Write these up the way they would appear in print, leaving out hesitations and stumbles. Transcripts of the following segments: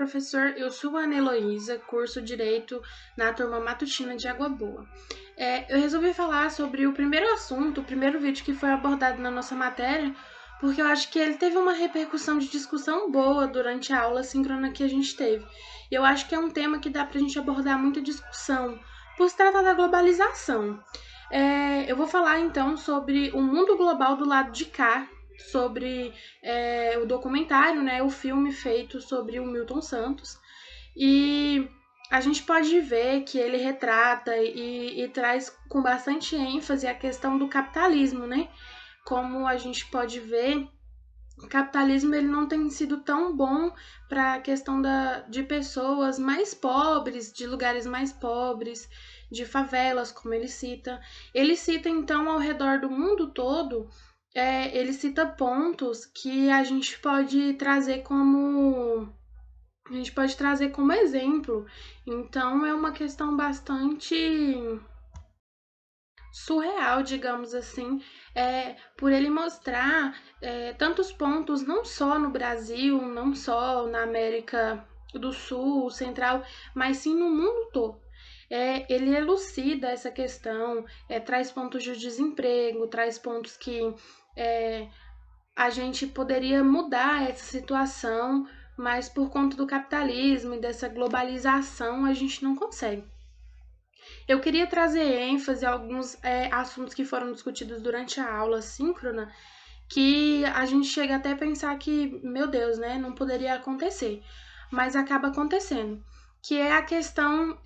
professor. Eu sou a Ana Heloísa, curso Direito na turma matutina de Água Boa. Eu resolvi falar sobre o primeiro assunto, o primeiro vídeo que foi abordado na nossa matéria, porque eu acho que ele teve uma repercussão de discussão boa durante a aula síncrona que a gente teve. Eu acho que é um tema que dá pra gente abordar muita discussão, por se tratar da globalização. Eu vou falar então sobre o mundo global do lado de cá, sobre o documentário, né, o filme feito sobre o Milton Santos. E a gente pode ver que ele retrata e traz com bastante ênfase a questão do capitalismo, né? Como a gente pode ver, o capitalismo ele não tem sido tão bom para a questão de pessoas mais pobres, de lugares mais pobres, de favelas, como ele cita. Ele cita, então, ao redor do mundo todo, ele cita pontos que a gente pode trazer como exemplo. Então é uma questão bastante surreal, digamos assim, por ele mostrar tantos pontos, não só no Brasil, não só na América do Sul, Central, mas sim no mundo todo. Ele elucida essa questão, traz pontos de desemprego, traz pontos que é, a gente poderia mudar essa situação, mas por conta do capitalismo e dessa globalização a gente não consegue. Eu queria trazer ênfase a alguns assuntos que foram discutidos durante a aula síncrona, que a gente chega até a pensar que, meu Deus, né, não poderia acontecer, mas acaba acontecendo, que é a questão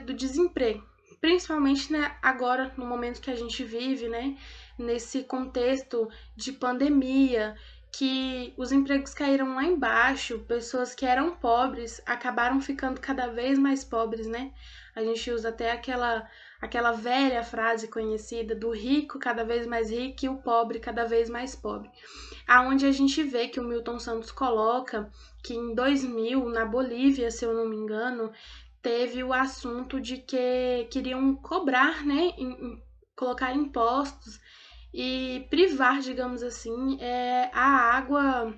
do desemprego, principalmente, né, agora, no momento que a gente vive, né, nesse contexto de pandemia, que os empregos caíram lá embaixo, pessoas que eram pobres acabaram ficando cada vez mais pobres, né? A gente usa até aquela velha frase conhecida do rico cada vez mais rico e o pobre cada vez mais pobre. Aonde a gente vê que o Milton Santos coloca que em 2000, na Bolívia, se eu não me engano, teve o assunto de que queriam cobrar, né, colocar impostos e privar, digamos assim, a água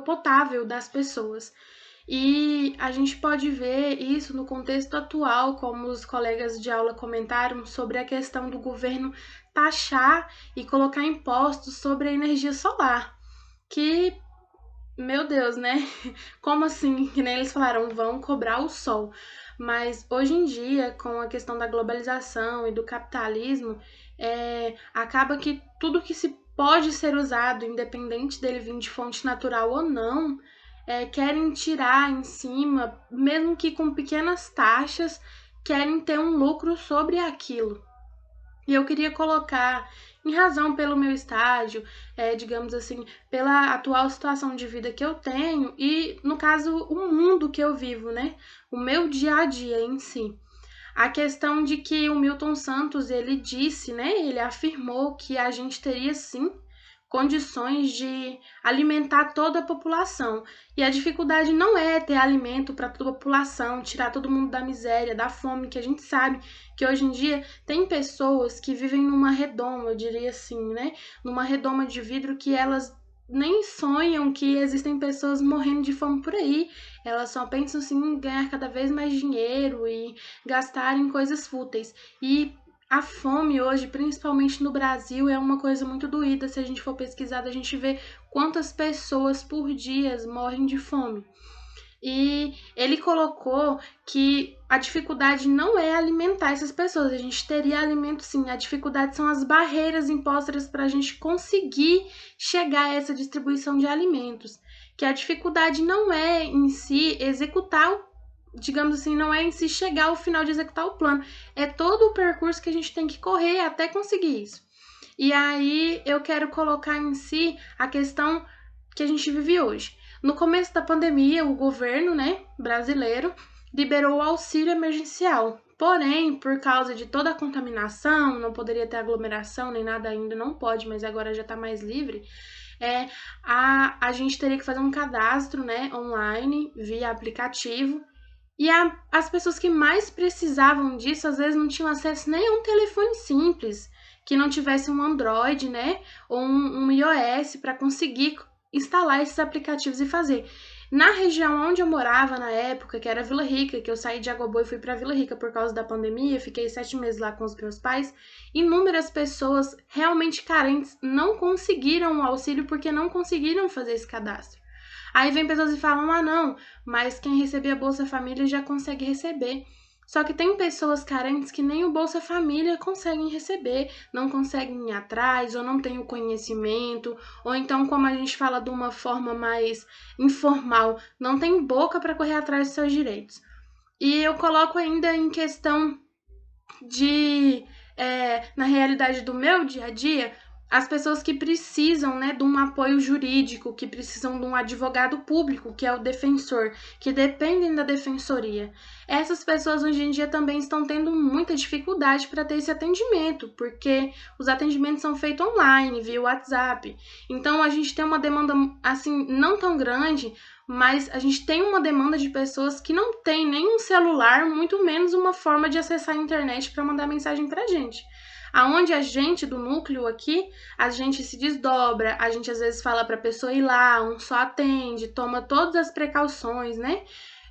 potável das pessoas. E a gente pode ver isso no contexto atual, como os colegas de aula comentaram sobre a questão do governo taxar e colocar impostos sobre a energia solar. Que, meu Deus, né? Como assim? Que nem eles falaram, vão cobrar o sol. Mas hoje em dia, com a questão da globalização e do capitalismo, acaba que tudo que se pode ser usado, independente dele vir de fonte natural ou não, querem tirar em cima, mesmo que com pequenas taxas, querem ter um lucro sobre aquilo. E eu queria colocar, em razão pelo meu estágio, digamos assim, pela atual situação de vida que eu tenho e, no caso, o mundo que eu vivo, né? O meu dia a dia em si. A questão de que o Milton Santos, ele disse, né? Ele afirmou que a gente teria, sim, condições de alimentar toda a população. E a dificuldade não é ter alimento para toda a população, tirar todo mundo da miséria, da fome, que a gente sabe que hoje em dia tem pessoas que vivem numa redoma, eu diria assim, né? Numa redoma de vidro que elas nem sonham que existem pessoas morrendo de fome por aí. Elas só pensam assim, em ganhar cada vez mais dinheiro e gastar em coisas fúteis. E a fome hoje, principalmente no Brasil, é uma coisa muito doída. Se a gente for pesquisar, a gente vê quantas pessoas por dia morrem de fome. E ele colocou que a dificuldade não é alimentar essas pessoas, a gente teria alimento sim, a dificuldade são as barreiras impostas para a gente conseguir chegar a essa distribuição de alimentos. Que a dificuldade não é em si executar, digamos assim, não é em si chegar ao final de executar o plano, é todo o percurso que a gente tem que correr até conseguir isso. E aí eu quero colocar em si a questão que a gente vive hoje. No começo da pandemia, o governo, né, brasileiro liberou o auxílio emergencial. Porém, por causa de toda a contaminação, não poderia ter aglomeração nem nada ainda, não pode, mas agora já está mais livre. A gente teria que fazer um cadastro, né, online, via aplicativo. E as pessoas que mais precisavam disso, às vezes não tinham acesso nem a um telefone simples, que não tivesse um Android, né, ou um iOS para conseguir instalar esses aplicativos e fazer. Na região onde eu morava na época, que era Vila Rica, que eu saí de Água Boa e fui para Vila Rica por causa da pandemia, fiquei 7 meses lá com os meus pais, inúmeras pessoas realmente carentes não conseguiram o auxílio porque não conseguiram fazer esse cadastro. Aí vem pessoas e falam, ah não, mas quem recebia Bolsa Família já consegue receber. Só que tem pessoas carentes que nem o Bolsa Família conseguem receber, não conseguem ir atrás, ou não têm o conhecimento, ou então, como a gente fala de uma forma mais informal, não tem boca para correr atrás dos seus direitos. E eu coloco ainda em questão de, na realidade do meu dia a dia, as pessoas que precisam, né, de um apoio jurídico, que precisam de um advogado público, que é o defensor, que dependem da defensoria. Essas pessoas hoje em dia também estão tendo muita dificuldade para ter esse atendimento, porque os atendimentos são feitos online, via WhatsApp. Então a gente tem uma demanda assim não tão grande, mas a gente tem uma demanda de pessoas que não tem nem um celular, muito menos uma forma de acessar a internet para mandar mensagem para a gente. Aonde a gente do núcleo aqui, a gente se desdobra, a gente às vezes fala para a pessoa ir lá, um só atende, toma todas as precauções, né?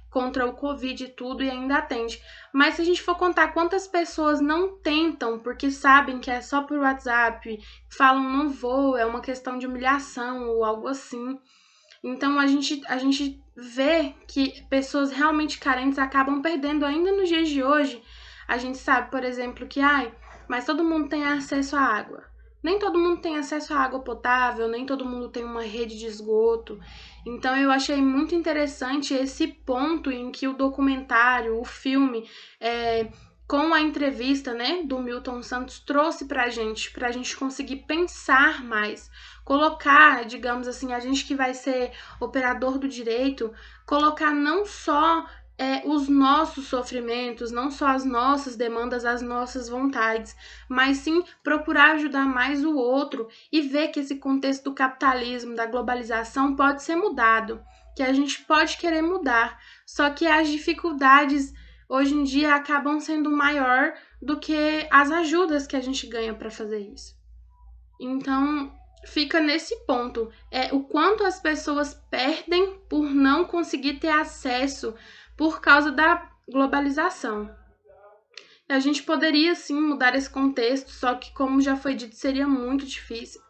Contra o Covid e tudo e ainda atende. Mas se a gente for contar quantas pessoas não tentam porque sabem que é só por WhatsApp, falam não vou, é uma questão de humilhação ou algo assim. Então a gente vê que pessoas realmente carentes acabam perdendo ainda nos dias de hoje. A gente sabe, por exemplo, que mas todo mundo tem acesso à água. Nem todo mundo tem acesso à água potável, nem todo mundo tem uma rede de esgoto. Então eu achei muito interessante esse ponto em que o documentário, o filme, com a entrevista, né, do Milton Santos trouxe pra gente conseguir pensar mais, colocar, digamos assim, a gente que vai ser operador do direito, colocar não só os nossos sofrimentos, não só as nossas demandas, as nossas vontades, mas sim procurar ajudar mais o outro e ver que esse contexto do capitalismo, da globalização pode ser mudado, que a gente pode querer mudar, só que as dificuldades hoje em dia acabam sendo maior do que as ajudas que a gente ganha para fazer isso. Então, fica nesse ponto, o quanto as pessoas perdem por não conseguir ter acesso por causa da globalização. A gente poderia sim mudar esse contexto, só que como já foi dito, seria muito difícil.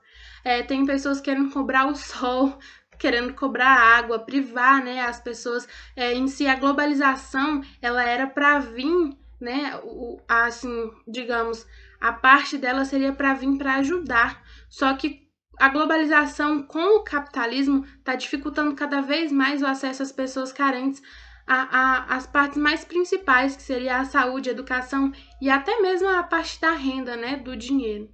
Tem pessoas querendo cobrar o sol, querendo cobrar a água, privar, né, as pessoas. Em si, a globalização, ela era para vir, né, assim, digamos, a parte dela seria para vir para ajudar. Só que a globalização com o capitalismo está dificultando cada vez mais o acesso às pessoas carentes às partes mais principais, que seria a saúde, a educação e até mesmo a parte da renda, né, do dinheiro.